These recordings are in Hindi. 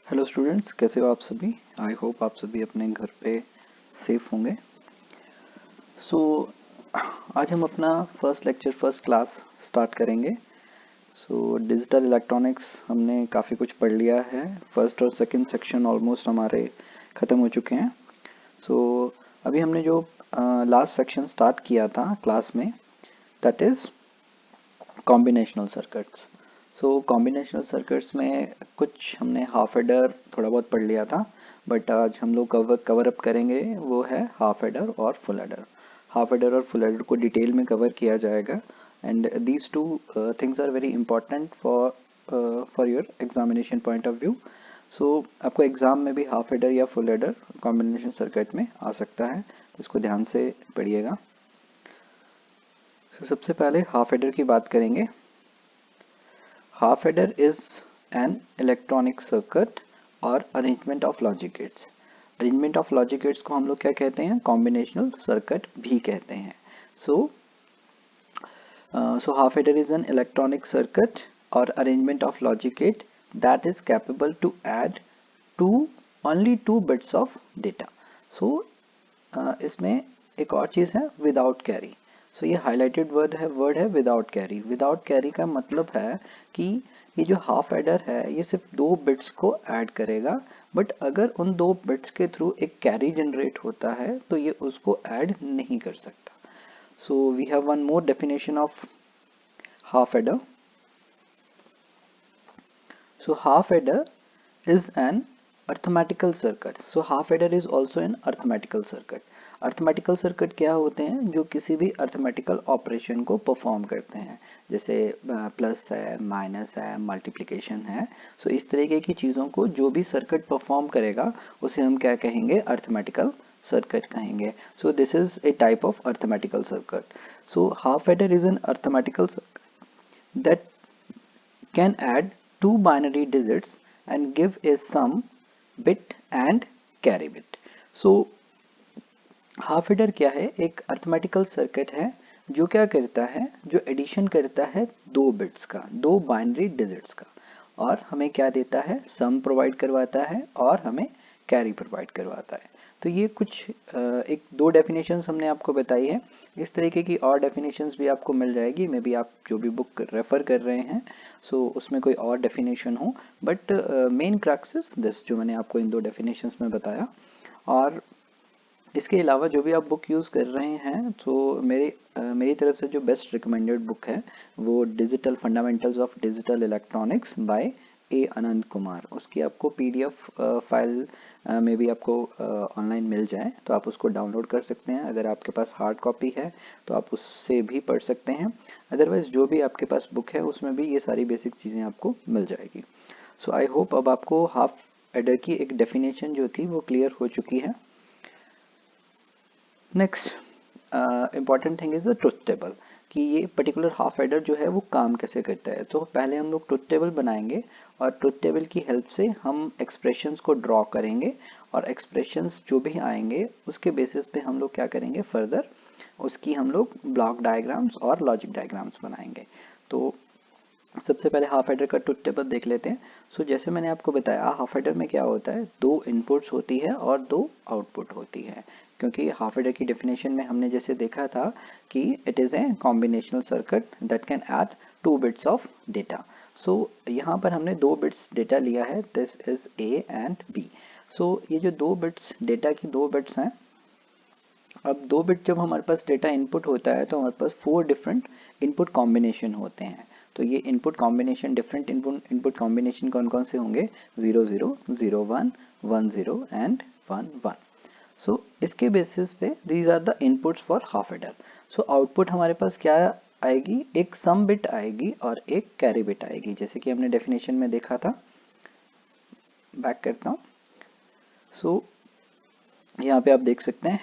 हेलो स्टूडेंट्स, कैसे हो आप सभी। आई होप आप सभी अपने घर पे सेफ होंगे। सो आज हम अपना फर्स्ट क्लास स्टार्ट करेंगे। डिजिटल इलेक्ट्रॉनिक्स हमने काफ़ी कुछ पढ़ लिया है। फर्स्ट और सेकंड सेक्शन ऑलमोस्ट हमारे ख़त्म हो चुके हैं। सो अभी हमने जो लास्ट सेक्शन स्टार्ट किया था क्लास में, that is combinational circuits. Combinational circuits में कुछ हमने हाफ एडर थोड़ा बहुत पढ़ लिया था, बट आज हम लोग कवर अप करेंगे वो है हाफ एडर और फुल एडर। हाफ एडर और फुल एडर को डिटेल में कवर किया जाएगा, and these two things are very important for your examination point of view. आपको एग्जाम में भी हाफ एडर या फुल एडर कॉम्बिनेशन सर्किट में आ सकता है, तो इसको ध्यान से पढ़िएगा। सबसे पहले हाफ एडर की बात करेंगे। Half adder is an electronic circuit और arrangement of logic gates. Arrangement of logic gates को हम लोग क्या कहते हैं, कॉम्बिनेशनल सर्किट भी कहते हैं। So half adder is an electronic circuit or arrangement of logic gate that is capable to add to only 2 bits of data. इसमें एक और चीज़ है विदाउट कैरी। ये हाईलाइटेड वर्ड है विदाउट कैरी। विदाउट कैरी का मतलब है कि ये जो हाफ एडर है ये सिर्फ 2 बिट्स को ऐड करेगा, बट अगर उन 2 बिट्स के थ्रू एक कैरी जनरेट होता है तो ये उसको ऐड नहीं कर सकता। We have one more definition of half adder. Half adder is an arithmetical circuit. Half adder is also an arithmetical circuit. Arithmetical circuit क्या होते हैं, जो किसी भी अर्थमेटिकल ऑपरेशन को परफॉर्म करते हैं, जैसे प्लस है, माइनस है, मल्टीप्लिकेशन है। इस तरीके की चीज़ों को जो भी सर्किट परफॉर्म करेगा उसे हम क्या कहेंगे, अर्थमेटिकल सर्किट कहेंगे। This is A type of arithmetical circuit. Half adder is N arithmetical circuit that can add two binary digits and give a sum bit and carry bit. Half adder क्या है, एक अर्थमेटिकल सर्किट है जो क्या करता है, जो एडिशन करता है 2 बिट्स का, 2 बाइनरी डिजिट्स का, और हमें क्या देता है, सम प्रोवाइड करवाता है और हमें कैरी प्रोवाइड करवाता है। तो ये कुछ एक 2 डेफिनेशंस हमने आपको बताई है। इस तरीके की और डेफिनेशंस भी आपको मिल जाएगी, मे बी आप जो भी बुक रेफर कर रहे हैं उसमें कोई और डेफिनेशन हो, but main crux is this जो मैंने आपको इन 2 डेफिनेशंस में बताया। और इसके अलावा जो भी आप बुक यूज़ कर रहे हैं, मेरी तरफ से जो बेस्ट रिकमेंडेड बुक है वो digital fundamentals of digital electronics by A Anand Kumar. उसकी आपको पीडीएफ फाइल में भी आपको ऑनलाइन मिल जाए तो आप उसको डाउनलोड कर सकते हैं। अगर आपके पास हार्ड कॉपी है तो आप उससे भी पढ़ सकते हैं। अदरवाइज जो भी आपके पास बुक है उसमें भी ये सारी बेसिक चीज़ें आपको मिल जाएगी। आई होप अब आपको हाफ एडर की एक डेफिनेशन जो थी वो क्लियर हो चुकी है। Next important thing is the truth table, कि ये पर्टिकुलर हाफ एडर जो है वो काम कैसे करता है। तो पहले हम लोग ट्रुथ टेबल बनाएंगे और ट्रुथ टेबल की हेल्प से हम एक्सप्रेशंस को ड्रॉ करेंगे, और एक्सप्रेशंस जो भी आएंगे उसके बेसिस पे हम लोग क्या करेंगे, फर्दर उसकी हम लोग ब्लॉक डायग्राम्स और लॉजिक डायग्राम्स बनाएंगे। तो सबसे पहले हाफ एडर का ट्रुथ टेबल देख लेते हैं। जैसे मैंने आपको बताया, हाफ एडर में क्या होता है, 2 इनपुट्स होती है और 2 आउटपुट होती है। क्योंकि हाफ एडर की डेफिनेशन में हमने जैसे देखा था कि it is a combinational circuit that can add 2 bits of data. यहाँ पर हमने 2 बिट्स डेटा लिया है, this is A and B. ये जो 2 बिट्स डेटा की 2 बिट्स हैं, अब 2 बिट जब हमारे पास डेटा इनपुट होता है तो हमारे पास 4 डिफरेंट इनपुट कॉम्बिनेशन होते हैं। तो ये input combination, different input combination कौन कौन से होंगे, 0 0 0 1 1 0 एंड 1 1। इसके बेसिस पे these are the inputs for half adder. Output हमारे पास क्या आएगी, एक सम बिट आएगी और एक कैरी बिट आएगी, जैसे कि हमने डेफिनेशन में देखा था। बैक करता हूँ। यहाँ पे आप देख सकते हैं,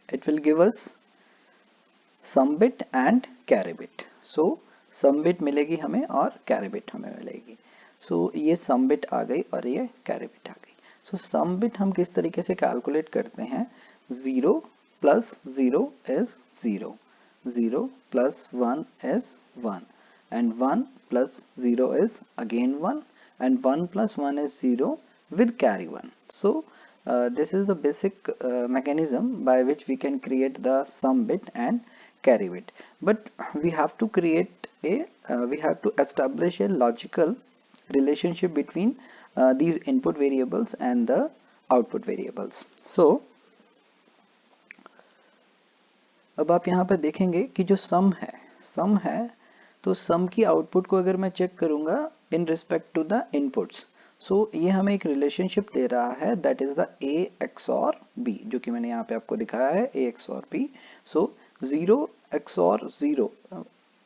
it will give us sum bit and carry bit. sum bit मिलेगी हमें और carry bit हमें मिलेगी। ये sum bit आ गई और ये carry bit आ गई। sum bit हम किस तरीके से कैलकुलेट करते हैं, 0 plus 0 is 0, 0 plus 1 is 1, and 1 plus 0 is again 1, and 1 plus 1 is 0, with carry 1. So this is the basic mechanism by which we can create the sum bit and carry bit. But we have to create a we have to establish a logical relationship between these input variables and the output variables. So अब आप यहाँ पर देखेंगे कि जो सम है तो सम की आउटपुट को अगर मैं चेक करूंगा in respect to the inputs, so ये हमें एक रिलेशनशिप दे रहा है that is the A XOR B, जो कि मैंने यहाँ पे आपको दिखाया है A XOR B. So 0 XOR 0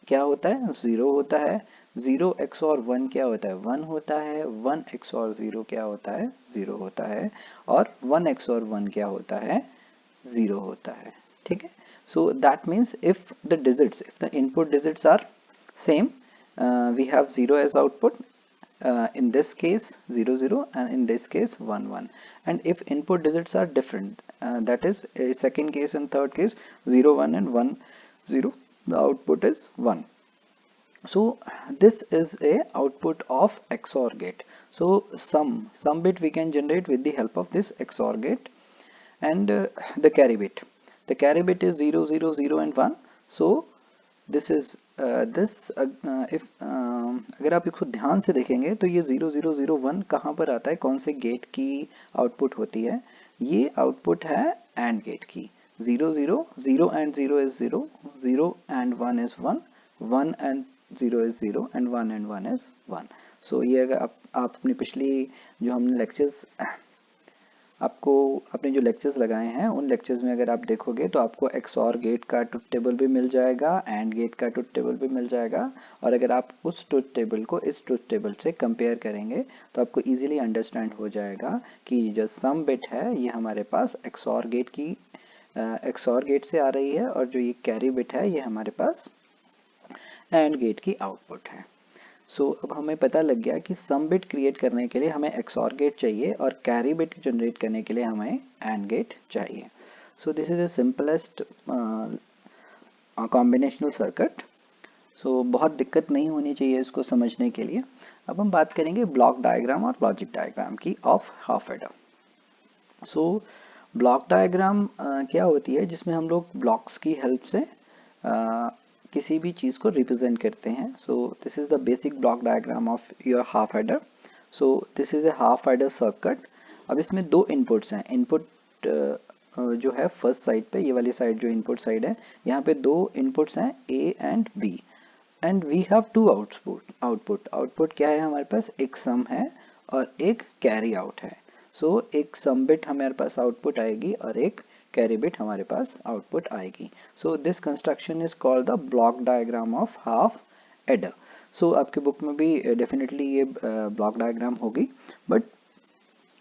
क्या होता है, 0 होता है. 0 एक्सॉर 1 क्या होता है, 1 होता है. 1 एक्सॉर 0 क्या होता है, 0 होता है. और 1 एक्सॉर 1 क्या होता है, 0 होता है. ठीक है. So that means if the input digits are same, we have 0 as output. In this case 0 0 and in this case 1 1. And if input digits are different, that is a second case and third case 0 1 and 1 0, the output is 1. So this is a output of XOR gate. So sum bit we can generate with the help of this XOR gate. And the carry bit, the carry bit is 0 0 0 and 1. So this is if अगर आप इसको ध्यान से देखेंगे तो ये 0 0 0 1 कहाँ पर आता है, कौन से गेट की आउटपुट होती है, ये आउटपुट है AND गेट की. 0 0 0 and 0 is 0, 0 and 1 is 1, 1 and 0 is 0 and 1 and 1 is 1. So ये अगर आप अपनी पिछली जो हमने लेक्चर्स आपने जो लेक्चर्स लगाए हैं उन लेक्चर्स में अगर आप देखोगे तो आपको XOR गेट का ट्रुथ टेबल भी मिल जाएगा, AND गेट का ट्रुथ टेबल भी मिल जाएगा. और अगर आप उस ट्रुथ टेबल को इस ट्रुथ टेबल से कंपेयर करेंगे तो आपको इजीली अंडरस्टैंड हो जाएगा कि जो सम बिट है ये हमारे पास XOR गेट से आ रही है और जो ये कैरी बिट है ये हमारे पास AND गेट की आउटपुट है. सो अब हमें पता लग गया कि सम बिट क्रिएट करने के लिए हमें XOR गेट चाहिए और कैरी बिट जनरेट करने के लिए हमें AND गेट चाहिए. So this is the simplest combinational circuit. सो बहुत दिक्कत नहीं होनी चाहिए इसको समझने के लिए. अब हम बात करेंगे ब्लॉक डायग्राम और लॉजिक डायग्राम की of half adder. So block diagram क्या होती है, जिसमें हम लोग ब्लॉक्स की हेल्प से किसी भी चीज़ को रिप्रेजेंट करते हैं. सो this is the basic block diagram of your half adder. So this is A half adder circuit. अब इसमें दो इनपुट्स हैं. इनपुट जो है फर्स्ट साइड पे, ये वाली साइड जो इनपुट साइड है, यहाँ पे दो इनपुट्स हैं A and B and we have two output क्या है हमारे पास, एक सम है और एक कैरी आउट है. सो एक सम बिट हमारे पास आउटपुट आएगी और एक कैरी बिट हमारे पास आउटपुट आएगी. So this construction is called the block diagram of half adder. So आपके बुक में भी डेफिनेटली ये ब्लॉक डायग्राम होगी, बट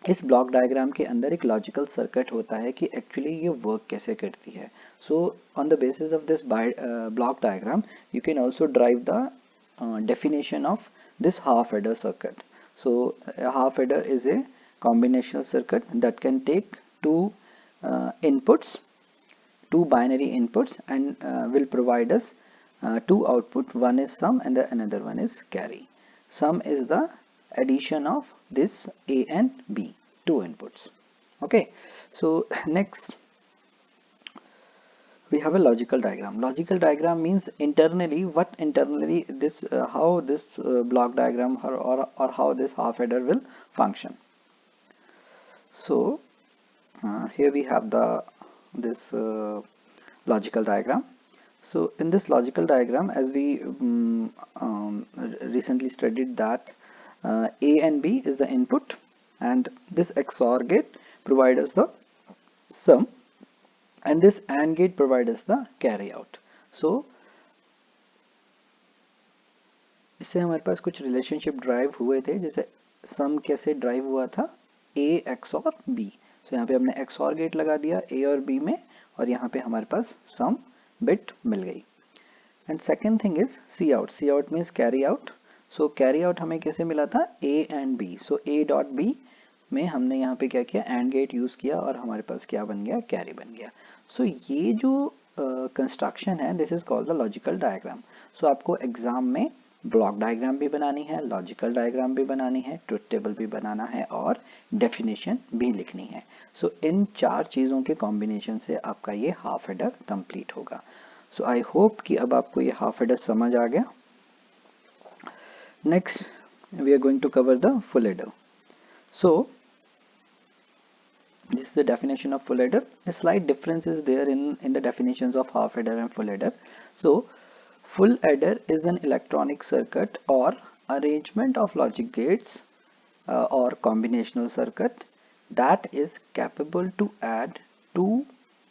इस ब्लॉक डायग्राम के अंदर एक लॉजिकल सर्किट होता है कि एक्चुअली ये वर्क कैसे करती है. So on the basis of this block diagram you can also drive the definition of this half adder circuit. So half adder is A combinational circuit that can take two inputs, two binary inputs, and will provide us two output. One is sum and the another one is carry. Sum is the addition of this A and B, two inputs. Okay, so next we have a logical diagram. Logical diagram means internally this how this block diagram or how this half adder will function. So here we have this logical diagram. So in this logical diagram, as we recently studied that A and B is the input and this XOR gate provides us the sum and this AND gate provides us the carry out. So इससे हमारे पास कुछ रिलेशनशिप ड्राइव हुए थे, जैसे सम कैसे ड्राइव हुआ था, A XOR B. सो यहाँ पे हमने XOR गेट लगा दिया A और B में और यहाँ पे हमारे पास सम बिट मिल गई. And second thing is C out means carry out. So carry out हमें कैसे मिला था, A and B. So A dot B में हमने यहाँ पे क्या किया, एंड गेट यूज किया और हमारे पास क्या बन गया, कैरी बन गया. सो ये जो कंस्ट्रक्शन है this is called the logical diagram. So आपको एग्जाम में ब्लॉक डायग्राम भी बनानी है, लॉजिकल डायग्राम भी बनानी है, ट्रुथ टेबल भी बनाना है और डेफिनेशन भी लिखनी है। सो इन 4 चीज़ों के कॉम्बिनेशन से आपका ये हाफ हेडर कंप्लीट होगा। सो आई होप कि अब आपको ये हाफ हेडर समझ आ गया। Next we are going to cover the full adder. So this is the definition of full header. A slight difference is there in the definitions of half header and full header. So full header is an electronic circuit or arrangement of logic gates or combinational circuit that is capable to add 2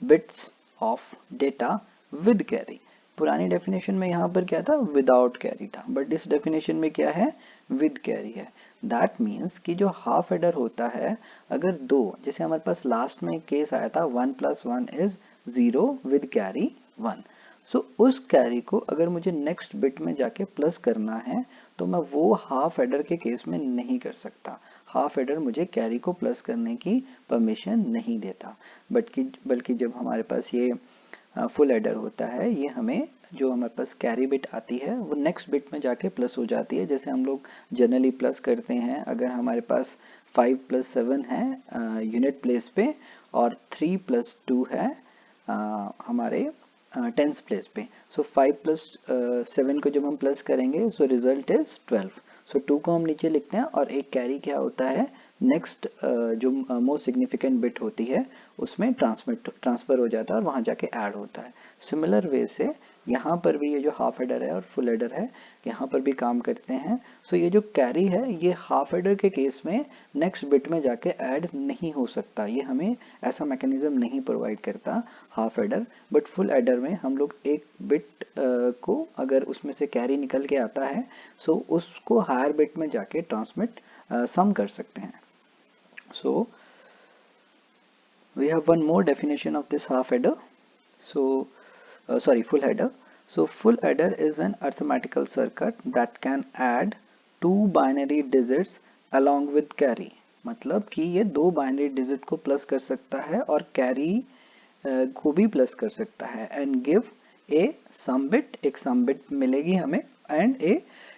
bits of data with carry. पुरानी डेफिनेशन में यहाँ पर क्या था, विदाउट कैरी था, बट इस डेफिनेशन में क्या है, विद कैरी है। दैट मीन्स कि जो हाफ हेडर होता है, अगर दो, जैसे हमारे पास लास्ट में केस आया था 1 + 1 इज 0 विद कैरी 1। सो उस कैरी को अगर मुझे नेक्स्ट बिट में जाके प्लस करना है तो मैं वो हाफ हेडर के केस में नहीं कर सकता। हाफ हेडर मुझे कैरी को प्लस करने की परमिशन नहीं देता, बल्कि जब हमारे पास ये फुल हेडर होता है, ये हमें जो हमारे पास कैरी बिट आती है वो नेक्स्ट बिट में जाके प्लस हो जाती है। जैसे हम लोग जनरली प्लस करते हैं, अगर हमारे पास 5 + 7 है यूनिट प्लेस पे और 3 + 2 है हमारे टेंस प्लेस पे। सो 5 + 7 को जब हम प्लस करेंगे सो रिजल्ट इज 12। सो 2 को हम नीचे लिखते हैं और एक कैरी क्या होता है, नेक्स्ट जो मोस्ट सिग्निफिकेंट बिट होती है उसमें ट्रांसफर हो जाता है और वहाँ जाके ऐड होता है। सिमिलर वे से यहाँ पर भी ये जो हाफ हेडर है और फुल हेडर है यहाँ पर भी काम करते हैं। सो ये जो कैरी है ये हाफ हेडर के केस में नेक्स्ट बिट में जाके ऐड नहीं हो सकता, ये हमें ऐसा मैकेनिज्म नहीं प्रोवाइड करता half header. But full header में हम लोग एक बिट को अगर उसमें से कैरी निकल के आता है सो उसको हायर बिट में जाके ट्रांसमिट सम कर सकते हैं। So we have one more definition of this half header. So full header. So full header is an arithmetical circuit that can add 2 binary digits along with carry. मतलब कि ये 2 बाइनरी डिजिट को प्लस कर सकता है और कैरी को भी प्लस कर सकता है and give a sum bit, एक सम बिट मिलेगी हमें एंड ए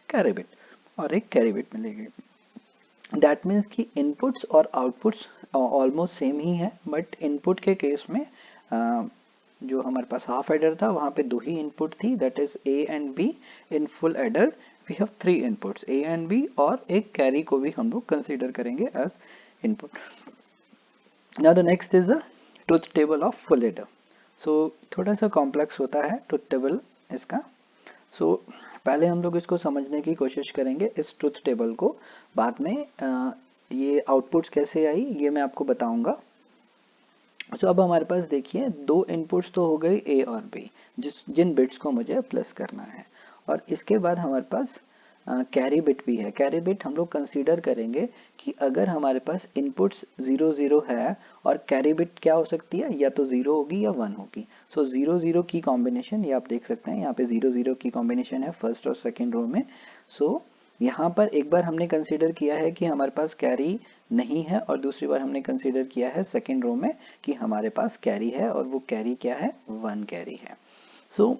कैरी बिट, और एक कैरी बिट मिलेगी। दैट मीन्स कि इनपुट्स और आउटपुट्स ऑलमोस्ट सेम ही है, बट इनपुट के केस में जो हमारे पास हाफ एडर था वहाँ पे 2 ही इनपुट थी, that is A and B. In full adder we have 3 inputs A and B और एक कैरी को भी हम लोग कंसीडर करेंगे as input. Now the next is the truth table of full adder. So थोड़ा सा कॉम्प्लेक्स होता है ट्रुथ टेबल इसका। सो पहले हम लोग इसको समझने की कोशिश करेंगे इस ट्रुथ टेबल को, बाद में ये आउटपुट्स कैसे आई ये मैं आपको बताऊंगा। सो अब हमारे पास देखिए 2 इनपुट्स तो हो गए ए और बी, जिन बिट्स को मुझे प्लस करना है, और इसके बाद हमारे पास कैरी बिट भी है। कैरी बिट हम लोग कंसीडर करेंगे कि अगर हमारे पास इनपुट्स 0 0 है और कैरी बिट क्या हो सकती है, या तो 0 होगी या 1 होगी। सो 0 0 की कॉम्बिनेशन ये आप देख सकते हैं, यहाँ पे 0 0 की कॉम्बिनेशन है फर्स्ट और सेकेंड रो में। सो यहाँ पर एक बार हमने कंसीडर किया है कि हमारे पास कैरी नहीं है और दूसरी बार हमने कंसीडर किया है सेकेंड रो में कि हमारे पास कैरी है और वो कैरी क्या है, 1 कैरी है। सो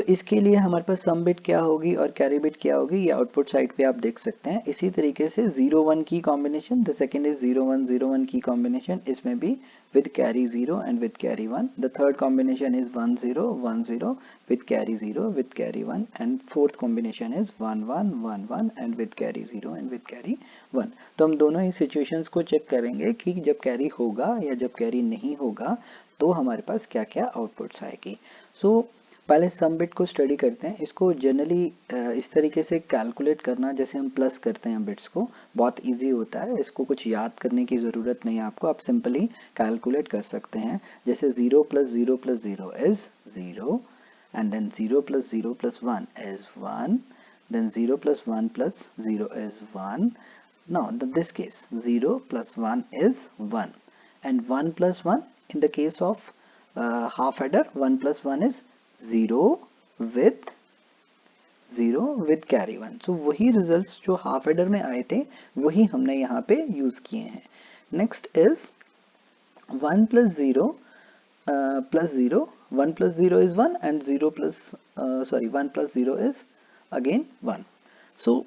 इसके लिए हमारे पास सम बिट क्या होगी और कैरी बिट क्या होगी ये आउटपुट साइड पे आप देख सकते हैं। इसी तरीके से 0 1 की कॉम्बिनेशन, द सेकेंड इज 0 1 0 1 की कॉम्बिनेशन, इसमें भी with carry 0 and with carry 1। The third combination is 1 0 1 0 with carry 0 with carry 1 and fourth combination is 1 1 1 1 and with carry 0 and with carry 1। तो हम दोनों ही सिचुएशंस को चेक करेंगे कि जब कैरी होगा या जब कैरी नहीं होगा तो हमारे पास क्या क्या आउटपुट्स आएगी। सो पहले सम बिट को स्टडी करते हैं। इसको जनरली इस तरीके से कैलकुलेट करना, जैसे हम प्लस करते हैं बिट्स को, बहुत इजी होता है। इसको कुछ याद करने की ज़रूरत नहीं है आपको, आप सिंपली कैलकुलेट कर सकते हैं। जैसे 0 + 0 + 0 is 0 and then 0 + 0 + 1 is 1, then 0 + 1 + 0 is 1। Now in this case 0 + 1 is 1 and 1 + 1 in the case of half adder 1 + 1 is 0 with carry 1। so वही रिजल्ट्स जो हाफ एडर में आए थे वही हमने यहाँ पे यूज किए हैं। Next is 1 + 0 + 0 1 plus 0 is 1 and 0 plus 1 plus 0 is again 1. So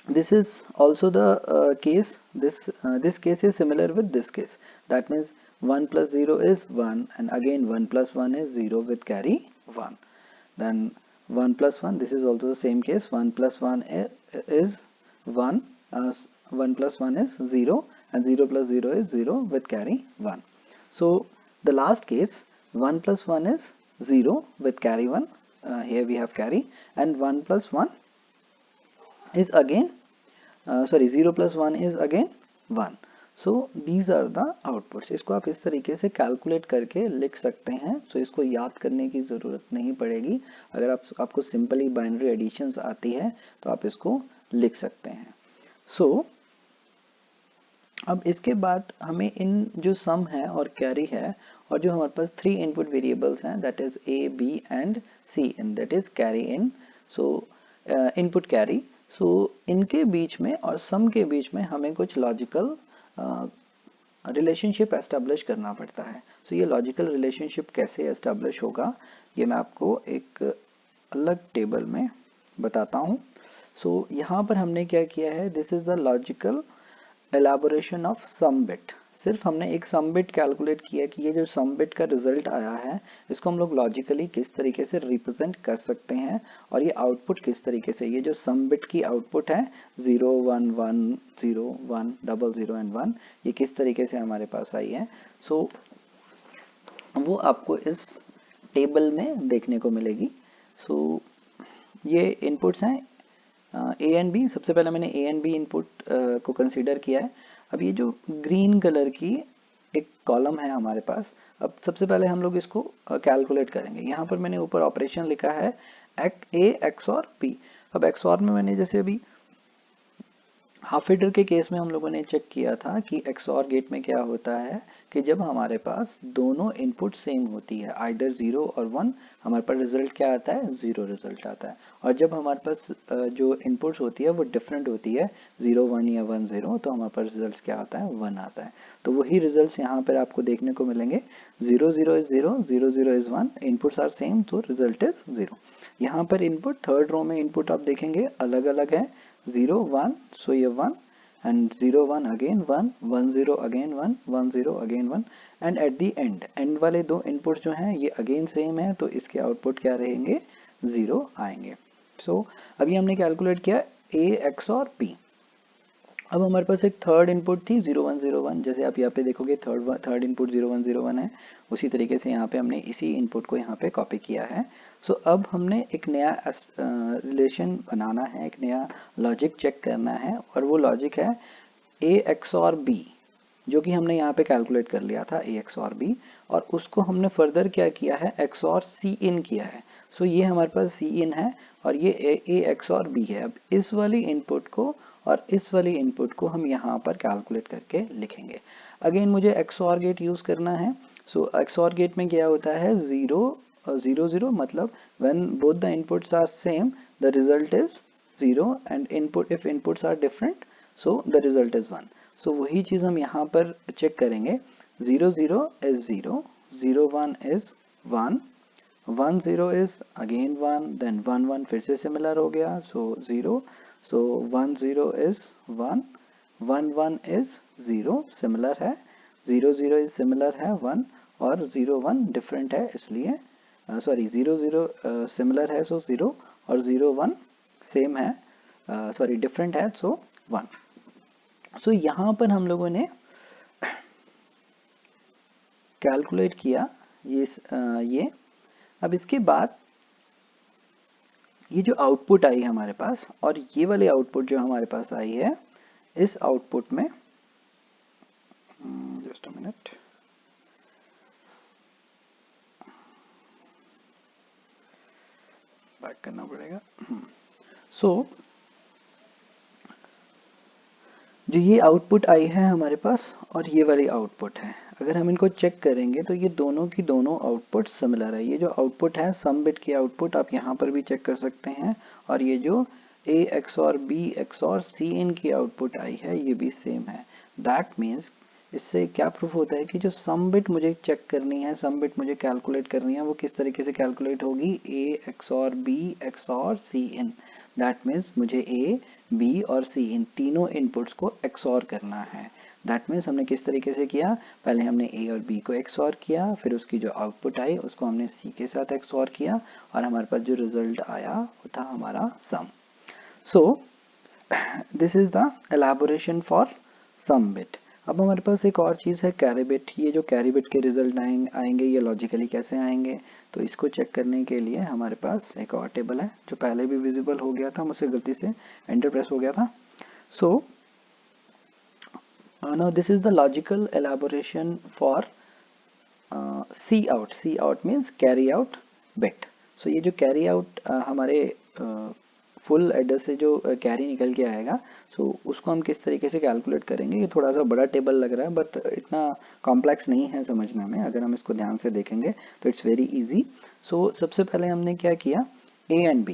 this is also the case, this case is similar with this case. That means 1 plus 0 is 1 and again 1 plus 1 is 0 with carry 1. Then 1 plus 1, this is also the same case, 1 plus 1 is 1, 1 plus 1 is 0 and 0 plus 0 is 0 with carry 1. So the last case, 1 plus 1 is 0 with carry 1, here we have carry, and 1 plus 1 is again 0 plus 1 is again 1. So these are the outputs. इसको आप इस तरीके से कैलकुलेट करके लिख सकते हैं. सो इसको याद करने की ज़रूरत नहीं पड़ेगी. अगर आपको सिंपली बाइनरी एडिशंस आती है तो आप इसको लिख सकते हैं. सो अब इसके बाद हमें इन जो सम है और कैरी है और जो हमारे पास 3 इनपुट वेरिएबल्स हैं, that is A, B and C in, that is carry in, so input carry. So इनके बीच में और सम के बीच में हमें कुछ लॉजिकल रिलेशनशिप एस्टेब्लिश करना पड़ता है. सो ये लॉजिकल रिलेशनशिप कैसे एस्टेब्लिश होगा ये मैं आपको एक अलग टेबल में बताता हूँ. सो यहाँ पर हमने क्या किया है, this is the logical elaboration of sum bit. सिर्फ हमने एक सम बिट कैलकुलेट किया कि ये जो सम बिट का रिजल्ट आया है इसको हम लोग लॉजिकली किस तरीके से रिप्रेजेंट कर सकते हैं और ये आउटपुट किस तरीके से, ये जो सम बिट की आउटपुट है 0 1 1 0 1 0 0 एंड 1, ये किस तरीके से हमारे पास आई है. सो वो आपको इस टेबल में देखने को मिलेगी. सो ये इनपुट्स हैं ए एंड बी. सबसे पहले मैंने ए एंड बी इनपुट को कंसीडर किया है. अब ये जो ग्रीन कलर की एक कॉलम है हमारे पास, अब सबसे पहले हम लोग इसको कैलकुलेट करेंगे. यहाँ पर मैंने ऊपर ऑपरेशन लिखा है ए एक्स और बी. अब एक्स और में मैंने जैसे अभी हाफ एडर के केस में हम लोगों ने चेक किया था कि एक्सऑर गेट में क्या होता है कि जब हमारे पास दोनों इनपुट सेम होती है, आइदर 0 और 1, हमारे पास रिजल्ट क्या आता है, 0 रिजल्ट आता है. और जब हमारे पास जो इनपुट्स होती है वो डिफरेंट होती है, 0 1 या 1 0, तो हमारे पास रिजल्ट क्या आता है, 1 आता है. तो वही रिजल्ट यहाँ पर आपको देखने को मिलेंगे. 0 0 is 0, 0 0 is 1, inputs are same, तो रिजल्ट इज 0. यहाँ पर इनपुट थर्ड रो में इनपुट आप देखेंगे अलग अलग है, 0 1, so ये 1 and 0 1 again 1 1 0 again 1 1 0 again 1 and at the end वाले दो इनपुट जो हैं ये अगेन सेम है, तो इसके आउटपुट क्या रहेंगे, 0 आएंगे. सो अभी हमने कैलकुलेट किया a x और p. अब हमारे पास एक थर्ड इनपुट थी 0 1 0 1, जैसे आप यहाँ पे देखोगे थर्ड इनपुट 0 1 0 1 है, उसी तरीके से यहाँ पे हमने इसी इनपुट को यहाँ पे कॉपी किया है. सो अब हमने एक नया रिलेशन बनाना है, एक नया लॉजिक चेक करना है, और वो लॉजिक है ए एक्स और बी, जो कि हमने यहाँ पे कैलकुलेट कर लिया था ए एक्स और बी, और उसको हमने फर्दर क्या किया है, एक्स और सी इन किया है. सो ये हमारे पास सी इन है और ये ए एक्स और बी है. अब इस वाली इनपुट को और इस वाली इनपुट को हम यहाँ पर कैलकुलेट करके लिखेंगे. अगेन मुझे एक्सऑर गेट यूज करना है. सो एक्सऑर गेट में क्या होता है, 0 0 0, मतलब when both the inputs are same the result is 0 and if inputs are different so the result is 1. सो वही चीज हम यहाँ पर चेक करेंगे. 0 0 is 0, 0 1 is 1, 1 0 is again 1, then 1 1 फिर से सिमिलर हो गया, सो 0, सो 1 0 is 1, 1 1 is 0 सिमिलर है, 0 0 is सिमिलर है 1, और 0 1 डिफरेंट है इसलिए 0 0 सिमिलर है, सो 0, और 0 1 सेम है, डिफरेंट है, सो 1. सो यहाँ पर हम लोगों ने कैलकुलेट किया ये. अब इसके बाद ये जो आउटपुट आई है हमारे पास और ये वाली आउटपुट जो हमारे पास आई है, इस आउटपुट में जस्ट अ मिनट, बैक करना पड़ेगा. सो जो ये आउटपुट आई है हमारे पास और ये वाली आउटपुट है, अगर हम इनको चेक करेंगे तो ये दोनों की दोनों आउटपुट सिमिलर है. ये जो आउटपुट है सम बिट की आउटपुट आप यहाँ पर भी चेक कर सकते हैं, और ये जो ए XOR B XOR C इन की आउटपुट आई है ये भी सेम है. दैट मीन्स इससे क्या प्रूफ होता है कि जो सम बिट मुझे चेक करनी है, सम बिट मुझे कैलकुलेट करनी है, वो किस तरीके से कैलकुलेट होगी, a XOR b XOR c in। That means मुझे a b और c इन तीनों इनपुट्स को XOR करना है। दैट मीन्स हमने किस तरीके से किया, पहले हमने a और b को XOR किया, फिर उसकी जो आउटपुट आई उसको हमने c के साथ XOR किया, और हमारे पास जो रिजल्ट आया वो था हमारा sum. So this is the elaboration for sum bit. अब हमारे पास एक और चीज़ है कैरी बिट। ये जो कैरी बिट के रिजल्ट आएंगे ये लॉजिकली कैसे आएंगे, तो इसको चेक करने के लिए हमारे पास एक और टेबल है जो पहले भी विजिबल हो गया था, मुझसे गलती से एंटर प्रेस हो गया था। So now this is the logical elaboration for C out. C out means carry out bit. So ये जो कैरी आउट हमारे फुल एड्रेस से जो कैरी निकल के आएगा, सो उसको हम किस तरीके से कैलकुलेट करेंगे। ये थोड़ा सा बड़ा टेबल लग रहा है बट इतना कॉम्प्लेक्स नहीं है समझने में, अगर हम इसको ध्यान से देखेंगे तो इट्स वेरी इजी। सो सबसे पहले हमने क्या किया, ए एंड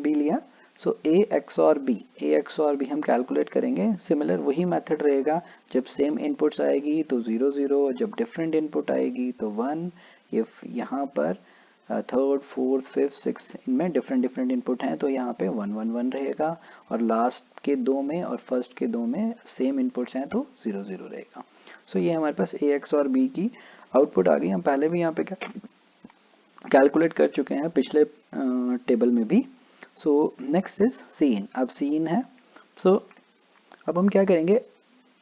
बी लिया। सो ए एक्स और बी हम कैलकुलेट करेंगे। सिमिलर वही मेथड रहेगा, जब सेम इनपुट्स आएगी तो 0 0, जब डिफरेंट इनपुट आएगी तो 1। ये यहाँ पर थर्ड फोर्थ फिफ्थ सिक्स इनमें डिफरेंट इनपुट हैं तो यहाँ पे 1 1 1 रहेगा, और लास्ट के दो में और फर्स्ट के दो में सेम इनपुट्स हैं तो 0 0 रहेगा। सो ये हमारे पास ए एक्स और बी की आउटपुट आ गई। हम पहले भी यहाँ पे कैलकुलेट कर चुके हैं पिछले टेबल में भी। सो नेक्स्ट इज सी इन। अब सी इन है, सो अब हम क्या करेंगे,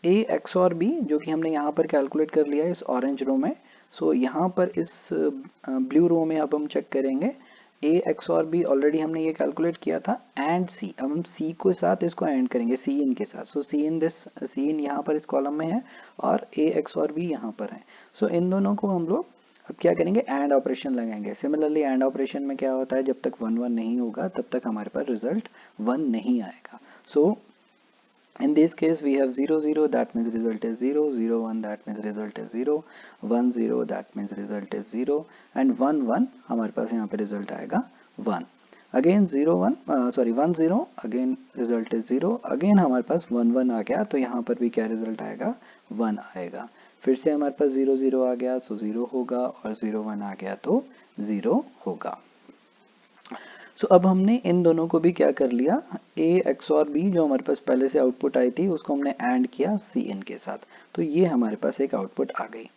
ए एक्स और बी जो कि हमने यहाँ पर कैलकुलेट कर लिया है इस ऑरेंज रो में। सो यहाँ पर इस ब्लू रो में अब हम चेक करेंगे ए एक्स और बी, ऑलरेडी हमने ये कैलकुलेट किया था, एंड सी। अब हम सी को साथ इसको एंड करेंगे सी इन के साथ। सो सी इन यहाँ पर इस कॉलम में है और ए एक्स और बी यहाँ पर है। सो इन दोनों को हम लोग अब क्या करेंगे, एंड ऑपरेशन लगाएंगे। सिमिलरली एंड ऑपरेशन में क्या होता है, जब तक 1 1 नहीं होगा तब तक हमारे पास रिजल्ट 1 नहीं आएगा। सो in this case we have 0 0, that means result is 0, 0 1, that means result is 0, 1 0, that means result is 0, and 1 1 हमारे पास यहाँ पे रिजल्ट आएगा 1। Again 0 1 sorry 1 0, again result is 0, again हमारे पास 1 1 आ गया तो यहाँ पर भी क्या रिजल्ट आएगा, 1 आएगा। फिर से हमारे पास 0 0 आ गया तो 0 होगा, और 0 1 आ गया तो 0 होगा। सो अब हमने इन दोनों को भी क्या कर लिया, ए एक्स और बी जो हमारे पास पहले से आउटपुट आई थी उसको हमने एंड किया सी इन के साथ, तो ये हमारे पास एक आउटपुट आ गई।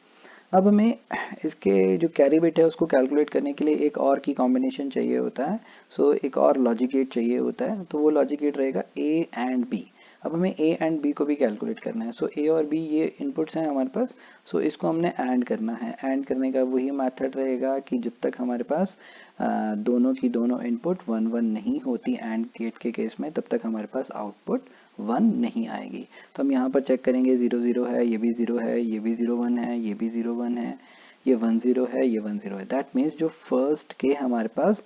अब हमें इसके जो कैरी बिट है उसको कैलकुलेट करने के लिए एक और की कॉम्बिनेशन चाहिए होता है। सो एक और लॉजिक गेट चाहिए होता है, तो वो लॉजिक गेट रहेगा ए एंड बी। अब हमें ए एंड बी को भी कैलकुलेट करना है। सो ए और बी ये इनपुट्स हैं हमारे पास, सो इसको हमने ऐड करना है। ऐड करने का वही मेथड रहेगा कि जब तक हमारे पास दोनों की दोनों इनपुट 1 1 नहीं होती एंड गेट के केस में, तब तक हमारे पास आउटपुट 1 नहीं आएगी। तो हम यहाँ पर चेक करेंगे 0 0 है, ये भी 0 है, ये भी 0 1 है, ये भी 0 1 है, ये 1 0 है, ये 1 0 है। दैट मीन्स जो फर्स्ट के हमारे पास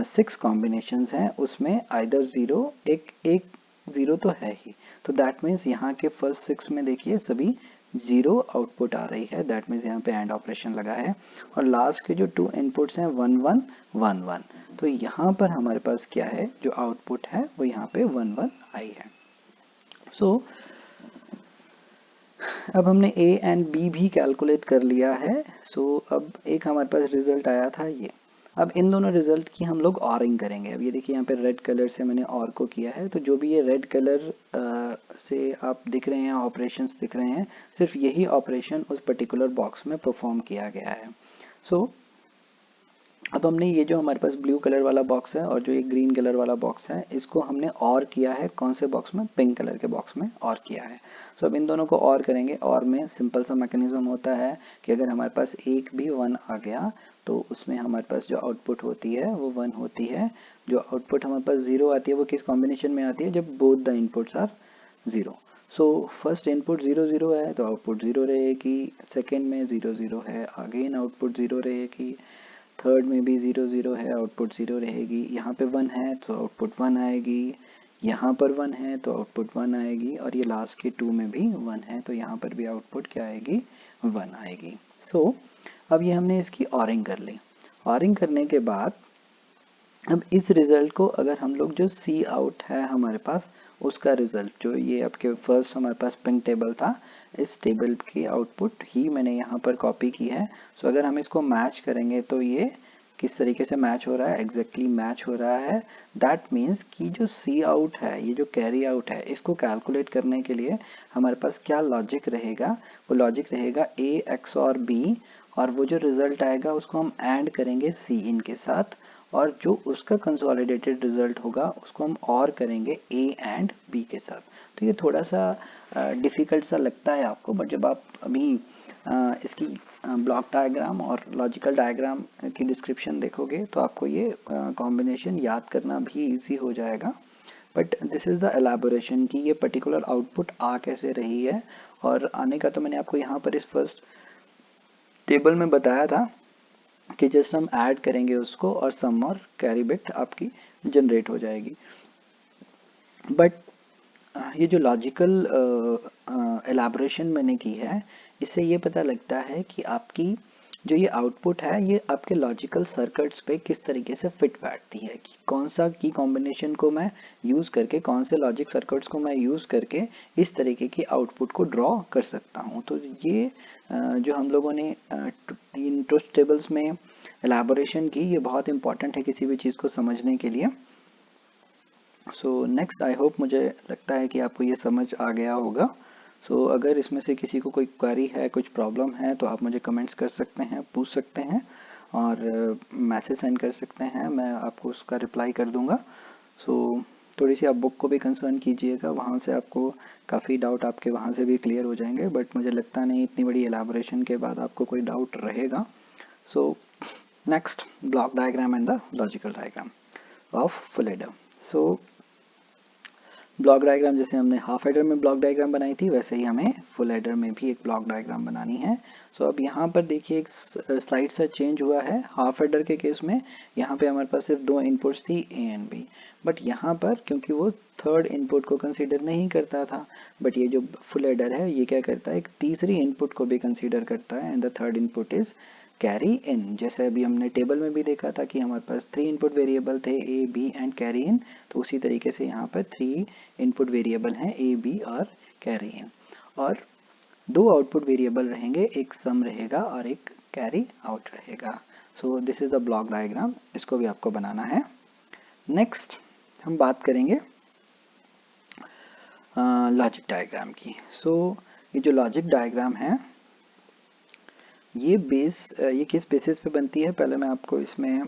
6 कॉम्बिनेशंस हैं उसमें आइदर 0 एक एक 0 तो है ही, तो दैट मीन्स यहाँ के फर्स्ट 6 में देखिए सभी 0 आउटपुट आ रही है। दैट मीन्स यहाँ पे एंड ऑपरेशन लगा है, और लास्ट के जो 2 इनपुट्स हैं 1 1 1 1, तो यहाँ पर हमारे पास क्या है, जो आउटपुट है वो यहाँ पे 1 1 आई है। सो अब हमने ए एंड बी भी कैलकुलेट कर लिया है। सो अब एक हमारे पास रिजल्ट आया था ये। अब इन दोनों रिजल्ट की हम लोग ऑरिंग करेंगे। अब ये देखिए यहाँ पे रेड कलर से मैंने और को किया है, तो जो भी ये रेड कलर से आप दिख रहे हैं ऑपरेशंस दिख रहे हैं, सिर्फ यही ऑपरेशन उस पर्टिकुलर बॉक्स में परफॉर्म किया गया है। सो अब हमने ये जो हमारे पास ब्लू कलर वाला बॉक्स है और जो ये ग्रीन कलर वाला बॉक्स है, इसको हमने और किया है कौन से बॉक्स में, पिंक कलर के बॉक्स में और किया है। सो अब इन दोनों को और करेंगे। और में सिंपल सा मैकेनिज्म होता है कि अगर हमारे पास एक भी 1 आ गया तो उसमें हमारे पास जो आउटपुट होती है वो 1 होती है। जो आउटपुट हमारे पास 0 आती है वो किस कॉम्बिनेशन में आती है, जब both the inputs are 0। So first input 0 0 है तो आउटपुट 0 रहेगी, सेकेंड में 0 0 है, अगेन आउटपुट 0 रहेगी, थर्ड में भी 0 0 है, आउटपुट 0 रहेगी, यहाँ पे 1 है तो आउटपुट 1 आएगी, यहाँ पर 1 है तो आउटपुट 1 आएगी, और ये लास्ट के 2 में भी 1 है तो यहाँ पर भी आउटपुट क्या आएगी, 1 आएगी। सो अब ये हमने इसकी ऑरिंग कर ली। ऑरिंग करने के बाद अब इस रिजल्ट को अगर हम लोग जो सी आउट है हमारे पास, उसका रिजल्ट जो ये आपके फर्स्ट हमारे पास पिंक टेबल था, इस टेबल की आउटपुट ही मैंने यहाँ पर कॉपी की है। सो अगर हम इसको मैच करेंगे तो ये किस तरीके से मैच हो रहा है, एग्जैक्टली मैच हो रहा है। दैट मीन्स कि जो सी आउट है, ये जो कैरी आउट है, इसको कैलकुलेट करने के लिए हमारे पास क्या लॉजिक रहेगा, वो लॉजिक रहेगा ए एक्स और बी, और वो जो रिजल्ट आएगा उसको हम ऐड करेंगे सी इन के साथ, और जो उसका कंसोलिडेटेड रिजल्ट होगा उसको हम और करेंगे ए एंड बी के साथ। तो ये थोड़ा सा डिफ़िकल्ट सा लगता है आपको, बट जब आप अभी इसकी ब्लॉक डायग्राम और लॉजिकल डायग्राम की डिस्क्रिप्शन देखोगे तो आपको ये कॉम्बिनेशन याद करना भी इजी हो जाएगा। बट दिस इज़ द एलैबोरेशन कि ये पर्टिकुलर आउटपुट आ कैसे रही है, और आने का तो मैंने आपको यहाँ पर इस फर्स्ट टेबल में बताया था कि जस्ट हम ऐड करेंगे उसको और सम और कैरी बिट आपकी जनरेट हो जाएगी। बट ये जो लॉजिकल एलाबोरेशन मैंने की है, इससे ये पता लगता है कि आपकी जो ये आउटपुट है ये आपके लॉजिकल सर्किट्स पे किस तरीके से फिट बैठती है, कि कौन सा की कॉम्बिनेशन को मैं यूज़ करके, कौन से लॉजिक सर्किट्स को मैं यूज़ करके इस तरीके की आउटपुट को ड्रॉ कर सकता हूँ। तो ये जो हम लोगों ने इन ट्रुथ टेबल्स में एलाबोरेशन की, ये बहुत इंपॉर्टेंट है किसी भी चीज़ को समझने के लिए। सो नेक्स्ट, आई होप, मुझे लगता है कि आपको ये समझ आ गया होगा। सो अगर इसमें से किसी को कोई क्वेरी है, कुछ प्रॉब्लम है, तो आप मुझे कमेंट्स कर सकते हैं, पूछ सकते हैं, और मैसेज सेंड कर सकते हैं, मैं आपको उसका रिप्लाई कर दूंगा। सो थोड़ी सी आप बुक को भी कंसर्न कीजिएगा, वहाँ से आपको काफ़ी डाउट आपके वहाँ से भी क्लियर हो जाएंगे, बट मुझे लगता नहीं इतनी बड़ी एलाबोरेशन के बाद आपको कोई डाउट रहेगा। So next, block diagram and the logical diagram of full adder. So block diagram जैसे हमने हाफ एडर में ब्लॉक डायग्राम बनाई थी, वैसे ही हमें फुल एडर में भी एक ब्लॉक डायग्राम बनानी है। सो अब यहाँ पर देखिए एक स्लाइड सा चेंज हुआ है। हाफ एडर के केस में यहाँ पे हमारे पास सिर्फ दो इनपुट्स थी, ए एंड बी, बट यहाँ पर क्योंकि वो थर्ड इनपुट को कंसीडर नहीं करता था, बट ये जो फुल एडर है ये क्या करता है, एक तीसरी इनपुट को भी कंसीडर करता है, and the third input is carry इन। जैसे अभी हमने टेबल में भी देखा था कि हमारे पास 3 इनपुट वेरिएबल थे, A B and carry in, तो उसी तरीके से यहाँ पर 3 इनपुट वेरिएबल हैं, ए बी और कैरी इन, और 2 आउटपुट वेरिएबल रहेंगे, एक सम रहेगा और एक कैरी आउट रहेगा। सो this is the block diagram, इसको भी आपको बनाना है। नेक्स्ट हम बात करेंगे लॉजिक डायग्राम की। सो ये जो लॉजिक डायग्राम है ये किस बेसिस पे बनती है, पहले मैं आपको इसमें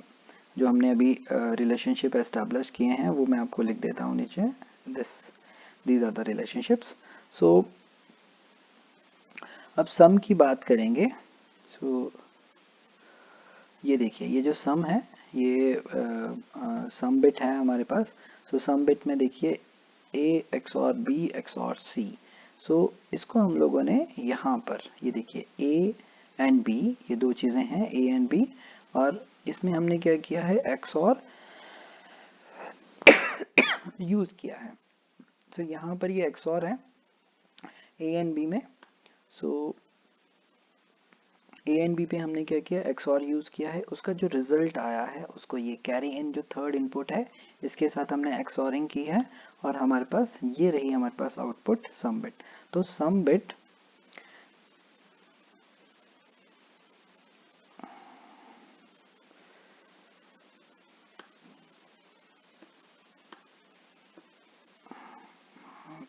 जो हमने अभी रिलेशनशिप एस्टैब्लिश किए हैं वो मैं आपको लिख देता हूँ नीचे। These are the relationships. So अब सम की बात करेंगे। सो ये देखिए, ये जो सम है ये सम बिट है हमारे पास। सो सम बिट में देखिए ए XOR B XOR सी। सो इसको हम लोगों ने यहाँ पर ये देखिए ए एंड बी, ये दो चीज़ें हैं ए एंड बी, और इसमें हमने क्या किया है, एक्स और यूज़ किया है। सो यहाँ पर ये एक्स और है ए एंड बी में। सो ए एंड बी पे हमने क्या किया, एक्स और यूज़ किया है, उसका जो रिजल्ट आया है उसको ये कैरी इन जो थर्ड इनपुट है इसके साथ हमने एक्स ऑरिंग की है, और हमारे पास ये रही हमारे पास आउटपुट सम बिट। तो सम bit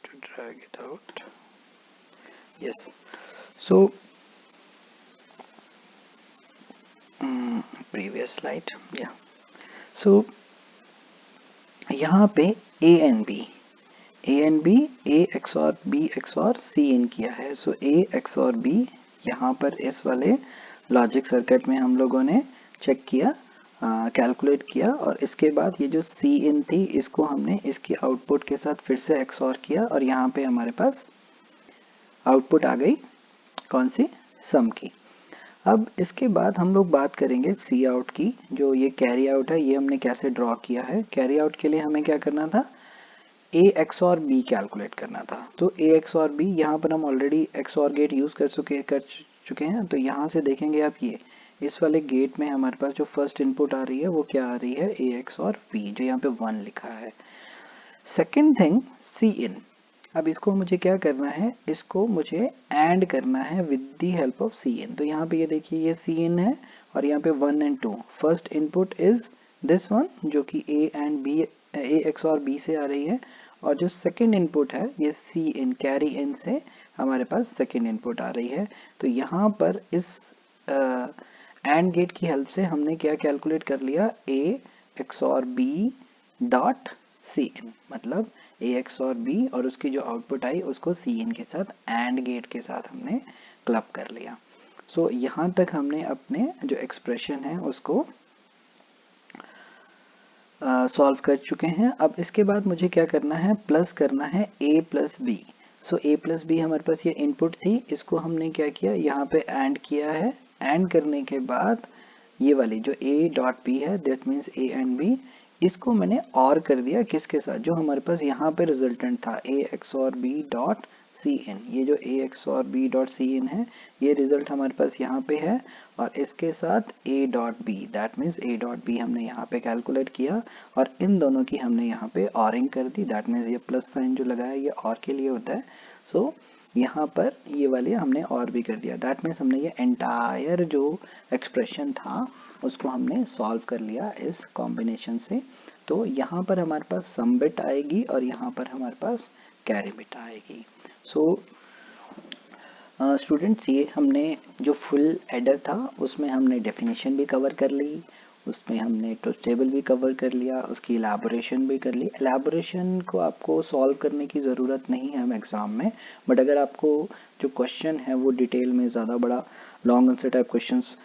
to drag it out, yes. So previous slide, yeah. So यहाँ पे A and B, A XOR B XOR C इन किया है। सो ए एक्स और बी यहाँ पर इस वाले लॉजिक सर्किट में हम लोगों ने चेक किया, कैलकुलेट किया, और इसके बाद ये जो सी इन थी इसको हमने इसके आउटपुट के साथ फिर से एक्स और किया, और यहाँ पे हमारे पास आउटपुट आ गई कौन सी, सम की। अब इसके बाद हम लोग बात करेंगे सी आउट की। जो ये कैरी आउट है ये हमने कैसे ड्रॉ किया है। कैरी आउट के लिए हमें क्या करना था, ए एक्स और बी कैलकुलेट करना था। तो ए एक्स और बी यहाँ पर हम ऑलरेडी एक्स और गेट यूज़ कर चुके हैं। तो यहाँ से देखेंगे आप, ये इस वाले गेट में हमारे पास जो फर्स्ट इनपुट आ रही है वो क्या आ रही है, ए एक्स और बी, जो यहाँ पे 1 लिखा है। सेकेंड थिंग, सी इन। अब इसको मुझे क्या करना है, इसको मुझे एंड करना है विद द हेल्प ऑफ सी इन। तो यहाँ पे ये देखिए ये सी इन है और यहाँ पे 1 and 2। First input is this one जो कि A and B, A XOR B से आ रही है, और जो सेकेंड इनपुट है ये सी इन कैरी इन से हमारे पास सेकेंड इनपुट आ रही है। तो यहाँ पर इस एंड गेट की हेल्प से हमने क्या कैलकुलेट कर लिया, ए XOR B dot C इन, मतलब ए एक्स और बी और उसकी जो आउटपुट आई उसको सी इन के साथ एंड गेट के साथ हमने क्लब कर लिया। सो यहाँ तक हमने अपने जो एक्सप्रेशन है उसको सॉल्व कर चुके हैं। अब इसके बाद मुझे क्या करना है, प्लस करना है a plus B. So a plus B हमारे पास ये इनपुट थी, इसको हमने क्या किया, यहाँ पे एंड किया है। एंड करने के बाद ये वाली जो a डॉट बी है, that means a and b, इसको मैंने और कर दिया किसके साथ, जो हमारे पास यहाँ पे रिजल्टेंट था a एक्स और b डॉट सी इन। ये जो a एक्स और b डॉट सी इन है ये रिजल्ट हमारे पास यहाँ पे है, और इसके साथ a dot B, that means a dot B हमने यहाँ पे कैलकुलेट किया और इन दोनों की हमने यहाँ पे ऑरिंग कर दी। दैट मीन्स ये प्लस साइन जो लगा है ये और के लिए होता है। सो यहाँ पर ये वाले हमने और भी कर दिया। दैट मीन्स हमने ये एंटायर जो एक्सप्रेशन था उसको हमने सॉल्व कर लिया इस कॉम्बिनेशन से। तो यहाँ पर हमारे पास सम बिट आएगी और यहाँ पर हमारे पास कैरी बिट आएगी। सो स्टूडेंट्स, ये हमने जो फुल एडर था उसमें हमने डेफिनेशन भी कवर कर ली, उसमें हमने ट्रुथ टेबल भी कवर कर लिया, उसकी एलैबोरेशन भी कर ली। एलैबोरेशन को आपको सॉल्व करने की ज़रूरत नहीं है हम एग्ज़ाम में, बट अगर आपको जो क्वेश्चन है वो डिटेल में ज़्यादा बड़ा लॉन्ग आंसर टाइप क्वेश्चंस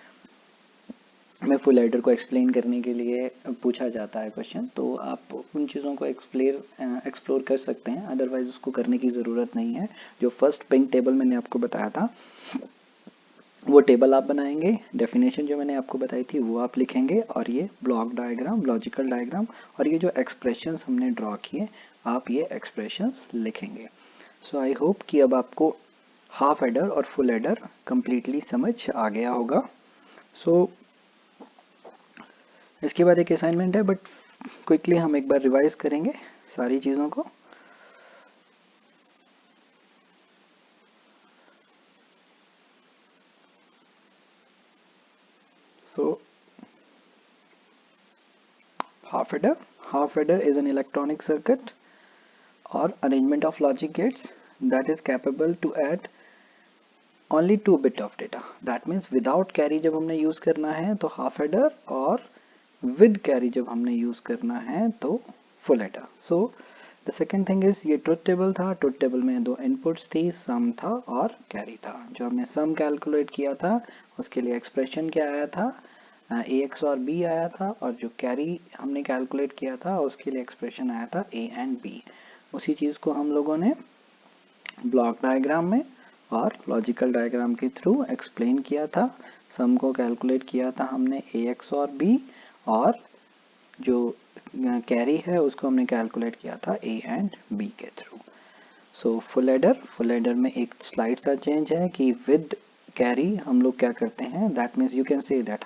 में फुल एडर को एक्सप्लेन करने के लिए पूछा जाता है क्वेश्चन, तो आप उन चीज़ों को एक्सप्लोर कर सकते हैं, अदरवाइज उसको करने की ज़रूरत नहीं है। जो फर्स्ट पिंक टेबल मैंने आपको बताया था वो टेबल आप बनाएंगे, डेफिनेशन जो मैंने आपको बताई थी वो आप लिखेंगे, और ये ब्लॉक डायग्राम, लॉजिकल डायग्राम और ये जो एक्सप्रेशंस हमने ड्रॉ किए आप ये एक्सप्रेशंस लिखेंगे। सो आई होप कि अब आपको हाफ एडर और फुल एडर कंप्लीटली समझ आ गया होगा। सो इसके बाद एक असाइनमेंट है, बट क्विकली हम एक बार रिवाइज करेंगे सारी चीज़ों को। सो half adder is an electronic circuit or arrangement of logic gates that is capable to add only 2 bit of data. That means without carry जब हमने यूज करना है तो हाफ एडर, और विद कैरी जब हमने यूज करना है तो full adder. So the second thing is, ये ट्रुथ टेबल था, ट्रुथ टेबल में दो इनपुट्स थी, सम था और कैरी था। जो हमने सम कैलकुलेट किया था उसके लिए एक्सप्रेशन क्या आया था, ए एक्स और बी आया था, और जो कैरी हमने कैलकुलेट किया था उसके लिए एक्सप्रेशन आया था ए एंड बी। उसी चीज़ को हम लोगों ने ब्लॉक डायग्राम में और लॉजिकल डायग्राम के थ्रू एक्सप्लेन किया था। सम को कैलकुलेट किया था हमने ए एक्स और बी, और जो कैरी है उसको हमने कैलकुलेट किया था ए एंड बी के थ्रू। सो फुल एडर में एक स्लाइड सा चेंज है कि विद कैरी हम लोग क्या करते हैं, that means you can say that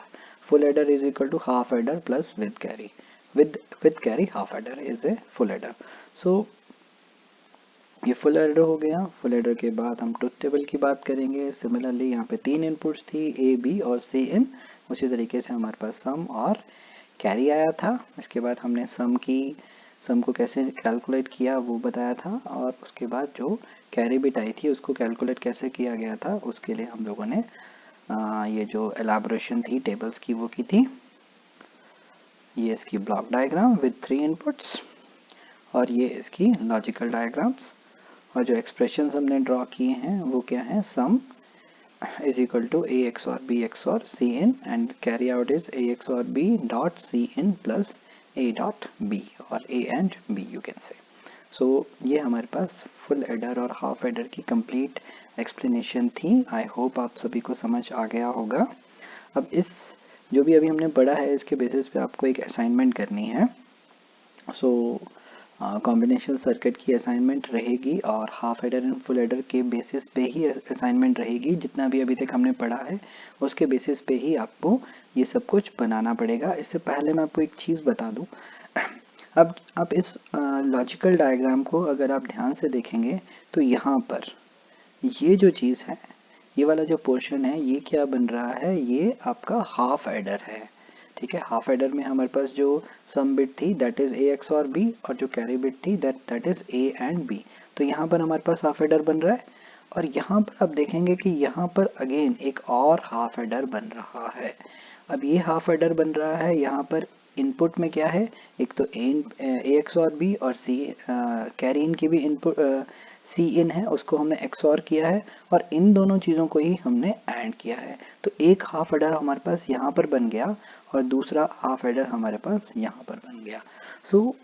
full adder is equal to half adder plus with carry, with carry half adder is a full adder. So ये फुल एडर हो गया। फुल एडर के बाद हम ट्रुथ टेबल की बात करेंगे। सिमिलरली यहाँ पे 3 इनपुट्स थी, ए बी और सी इन। उसी तरीके से हमारे पास सम और कैरी आया था। इसके बाद हमने सम को कैसे कैलकुलेट किया वो बताया था, और उसके बाद जो कैरी बिट आई थी उसको कैलकुलेट कैसे किया गया था उसके लिए हम लोगों ने ये जो एलाबोरेशन थी टेबल्स की वो की थी। ये इसकी ब्लॉक डायग्राम विद 3 इनपुट्स, और ये इसकी लॉजिकल डायग्राम्स, और जो एक्सप्रेशंस हमने ड्रॉ किए हैं वो क्या है, sum is equal to A XOR B XOR C in, and carry out is A XOR B dot C in plus A dot B, और A and B you can say. So ये हमारे पास फुल एडर और हाफ एडर की कंप्लीट एक्सप्लेनेशन थी। आई होप आप सभी को समझ आ गया होगा। अब इस जो भी अभी हमने पढ़ा है इसके बेसिस पे आपको एक असाइनमेंट करनी है। सो कॉम्बिनेशन सर्किट की असाइनमेंट रहेगी और half adder and full adder के बेसिस पे ही असाइनमेंट रहेगी। जितना भी अभी तक हमने पढ़ा है उसके बेसिस पे ही आपको ये सब कुछ बनाना पड़ेगा। इससे पहले मैं आपको एक चीज़ बता दूँ। अब आप इस लॉजिकल डायग्राम को अगर आप ध्यान से देखेंगे तो यहाँ पर ये जो चीज़ है, ये वाला जो पोर्शन है, ये क्या बन रहा है, ये आपका हाफ एडर है। ठीक है, हाफ एडर में हमारे पास जो सम बिट थी that is A XOR B, और जो कैरी बिट थी that is A and B. तो यहाँ पर हमारे पास हाफ एडर बन रहा है, और यहाँ पर आप देखेंगे कि यहाँ पर अगेन एक और हाफ एडर बन रहा है। अब ये हाफ एडर बन रहा है, यहाँ पर इनपुट में क्या है, एक तो ए एक्स और बी, और सी कैरी इन की भी इनपुट सी इन है, उसको हमने एक्सऑर किया है, और इन दोनों चीज़ों को ही हमने ऐड किया है। तो एक हाफ एडर हमारे पास यहाँ पर बन गया और दूसरा हाफ एडर हमारे पास यहाँ पर बन गया। सो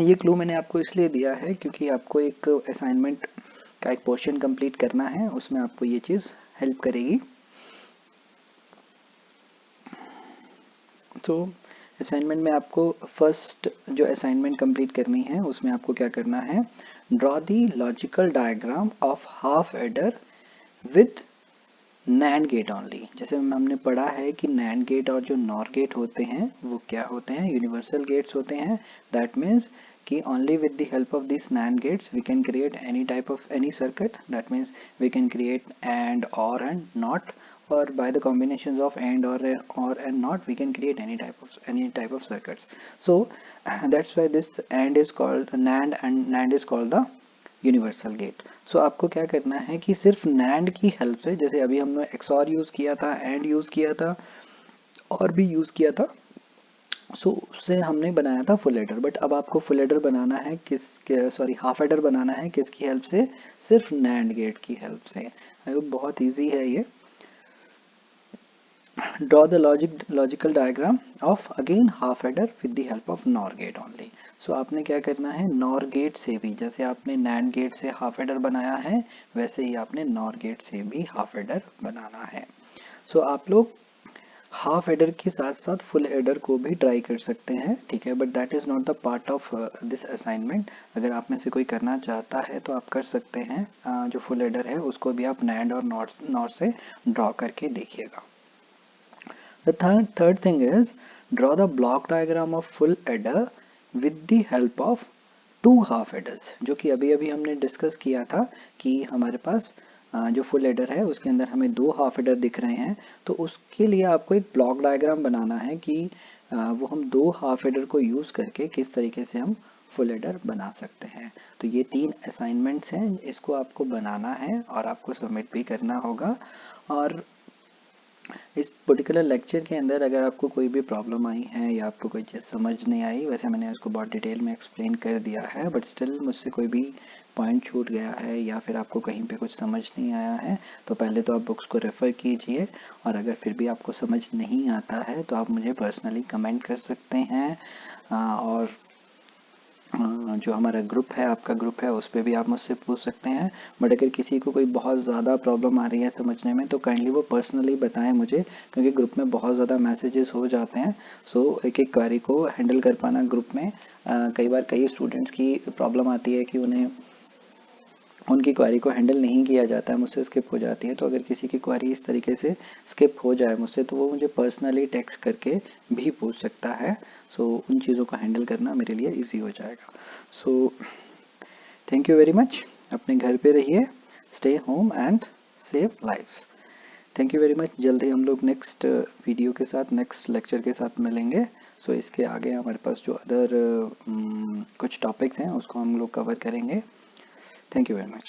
ये क्लू मैंने आपको इसलिए दिया है क्योंकि आपको एक असाइनमेंट का एक पोर्शन कंप्लीट करना है, उसमें आपको ये चीज़ हेल्प करेगी। तो असाइनमेंट में आपको फर्स्ट जो असाइनमेंट कंप्लीट करनी है उसमें आपको क्या करना है, draw the logical diagram of half adder with NAND get only. जैसे हमने पढ़ा है कि नैंड गेट और जो नॉर गेट होते हैं वो क्या होते हैं, यूनिवर्सल गेट्स होते हैं। दैट मीन्स कि only with the help of these NAND gates we can create any type of any circuit. That means we can create AND, OR and NOT, or by the combinations of AND, or and NOT we can create any type of circuits. So that's why this AND is called NAND and NAND is called the universal gate. So आपको क्या करना है कि सिर्फ नैंड की हेल्प से, जैसे अभी हमने एक्सऑर यूज किया था, एंड यूज किया था, और भी यूज किया था, सो उससे हमने बनाया था फुल एडर। बट अब आपको फुल एडर बनाना है हाफ एडर बनाना है किसकी हेल्प से, सिर्फ नैंड गेट की हेल्प से। बहुत इजी है ये। draw the logical diagram of again half adder with the help of NOR gate only। सो आपने क्या करना है, NOR गेट से भी, जैसे आपने NAND गेट से हाफ एडर बनाया है वैसे ही आपने NOR गेट से भी हाफ एडर बनाना है। सो आप लोग हाफ एडर के साथ साथ फुल एडर को भी ट्राई कर सकते हैं, ठीक है, but that is not the part of this assignment. अगर आप में से कोई करना चाहता है तो आप कर सकते हैं। जो फुल एडर है उसको भी आप NAND और NOR से ड्रॉ करके देखिएगा। The third thing is draw the block diagram of full adder with the help of two half adders, जो कि अभी अभी हमने डिस्कस किया था कि हमारे पास जो फुल एडर है उसके अंदर हमें दो हाफ एडर दिख रहे हैं। तो उसके लिए आपको एक ब्लॉक डायग्राम बनाना है कि वो हम दो हाफ एडर को यूज़ करके किस तरीके से हम फुल एडर बना सकते हैं। तो ये 3 असाइनमेंट्स हैं, इसको आपको बनाना है और आपको सबमिट भी करना होगा। और इस पर्टिकुलर लेक्चर के अंदर अगर आपको कोई भी प्रॉब्लम आई है या आपको कोई चीज़ समझ नहीं आई, वैसे मैंने उसको बहुत डिटेल में एक्सप्लेन कर दिया है, बट स्टिल मुझसे कोई भी पॉइंट छूट गया है या फिर आपको कहीं पे कुछ समझ नहीं आया है तो पहले तो आप बुक्स को रेफ़र कीजिए, और अगर फिर भी आपको समझ नहीं आता है तो आप मुझे पर्सनली कमेंट कर सकते हैं। और जो हमारा ग्रुप है, आपका ग्रुप है, उस पर भी आप मुझसे पूछ सकते हैं। बट अगर किसी को कोई बहुत ज़्यादा प्रॉब्लम आ रही है समझने में तो काइंडली वो पर्सनली बताएं मुझे, क्योंकि ग्रुप में बहुत ज़्यादा मैसेजेस हो जाते हैं। सो एक एक क्वेरी को हैंडल कर पाना ग्रुप में, कई बार कई स्टूडेंट्स की प्रॉब्लम आती है कि उन्हें उनकी क्वेरी को हैंडल नहीं किया जाता है, मुझसे स्किप हो जाती है। तो अगर किसी की क्वेरी इस तरीके से स्किप हो जाए मुझसे तो वो मुझे पर्सनली टेक्स्ट करके भी पूछ सकता है। सो उन चीज़ों को हैंडल करना मेरे लिए इजी हो जाएगा। So thank you very much. अपने घर पे रहिए, stay home and save lifes. Thank you very much. जल्द ही हम लोग नेक्स्ट वीडियो के साथ, नेक्स्ट लेक्चर के साथ मिलेंगे। सो इसके आगे हमारे पास जो अदर कुछ टॉपिक्स हैं उसको हम लोग कवर करेंगे। Thank you very much.